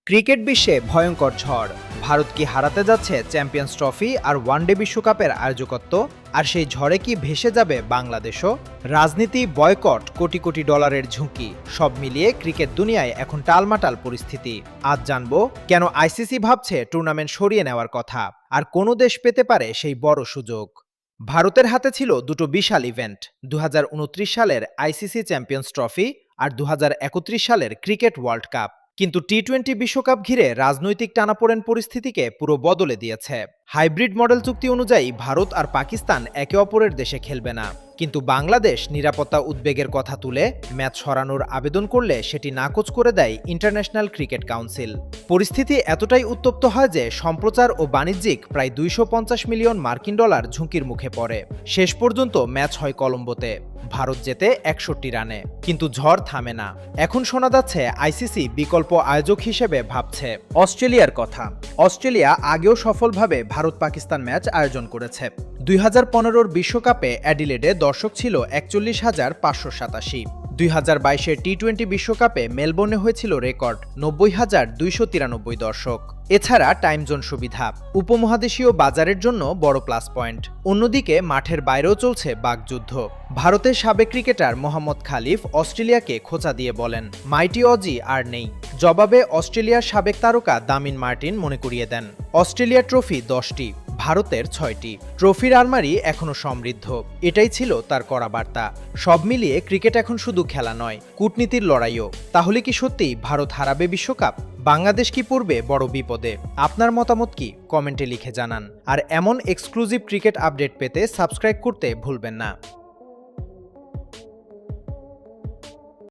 Cricket বিশ্বে ভয়ঙ্কর ঝড়। ভারত কি হারাতে যাচ্ছে চ্যাম্পিয়ন্স ট্রফি আর ওয়ানডে বিশ্বকাপের আয়োজকত্ব? আর সেই ঝড়ে কি ভেসে যাবে বাংলাদেশও? রাজনীতি, বয়কট, কোটি কোটি ডলারের ঝুঁকি, সব মিলিয়ে ক্রিকেট দুনিয়ায় এখন টালমাটাল পরিস্থিতি। আজ জানবো কেন আইসিসি ভাবছে টুর্নামেন্ট সরিয়ে নেওয়ার কথা, আর কোন দেশ পেতে পারে সেই বড় সুযোগ। ভারতের হাতে ছিল দুটো বিশাল ইভেন্ট, 2029 সালের আইসিসি চ্যাম্পিয়ন্স ট্রফি আর 2031 সালের ক্রিকেট ওয়ার্ল্ড কাপ। কিন্তু টি-20 বিশ্বকাপ ঘিরে রাজনৈতিক টানাপোড়েন পরিস্থিতিকে পুরো বদলে দিয়েছে। হাইব্রিড মডেল চুক্তি অনুযায়ী ভারত আর পাকিস্তান একে অপরের দেশে খেলবে না, কিন্তু বাংলাদেশ নিরাপত্তা উদ্বেগের কথা তুলে ম্যাচ সরানোর আবেদন করলে সেটি নাকচ করে দেয় ইন্টারন্যাশনাল ক্রিকেট কাউন্সিল। পরিস্থিতি এতটাই উত্তপ্ত হয় যে সম্প্রচার ও বাণিজ্যিক প্রায় 250 মিলিয়ন মার্কিন ডলার ঝুঁকির মুখে পড়ে। শেষ পর্যন্ত ম্যাচ হয় কলম্বোতে, ভারত জেতে 61 রানে। কিন্তু ঝড় থামে না। এখন শোনা যাচ্ছে আইসিসি বিকল্প আয়োজক হিসেবে ভাবছে অস্ট্রেলিয়ার কথা। অস্ট্রেলিয়া আগেও সফলভাবে ভারত পাকিস্তান ম্যাচ আয়োজন করেছে। 2015 বিশ্বকাপে অ্যাডিলেডে দর্শক ছিল 41,587। 2022 টি-20 বিশ্বকাপে মেলবোর্নে হয়েছিল রেকর্ড 90,293 দর্শক। এছাড়া টাইম জোন সুবিধা উপমহাদেশীয় বাজারের জন্য বড় প্লাস পয়েন্ট। অন্যদিকে মাঠের বাইরেও চলছে বাকযুদ্ধ। ভারতের সাবেক ক্রিকেটার মোহাম্মদ খালিফ অস্ট্রেলিয়াকে খোঁচা দিয়ে বলেন, মাইটি অজি আর নেই। জবাবে অস্ট্রেলিয়ার সাবেক তারকা দামিন মার্টিন মনে করিয়ে দেন, অস্ট্রেলিয়ার ট্রফি 10টি, ভারতের 6টি। ট্রফির আলমারি এখনো সমৃদ্ধ, এটাই ছিল তার কড়া বার্তা। সব মিলিয়ে ক্রিকেট এখন শুধু খেলা নয়, কূটনীতির লড়াইও। তাহলে কি সত্যিই ভারত হারাবে বিশ্বকাপ? বাংলাদেশ কি পড়বে বড় বিপদে? আপনার মতামত কি কমেন্টে লিখে জানান। আর এমন এক্সক্লুসিভ ক্রিকেট আপডেট পেতে সাবস্ক্রাইব করতে ভুলবেন না।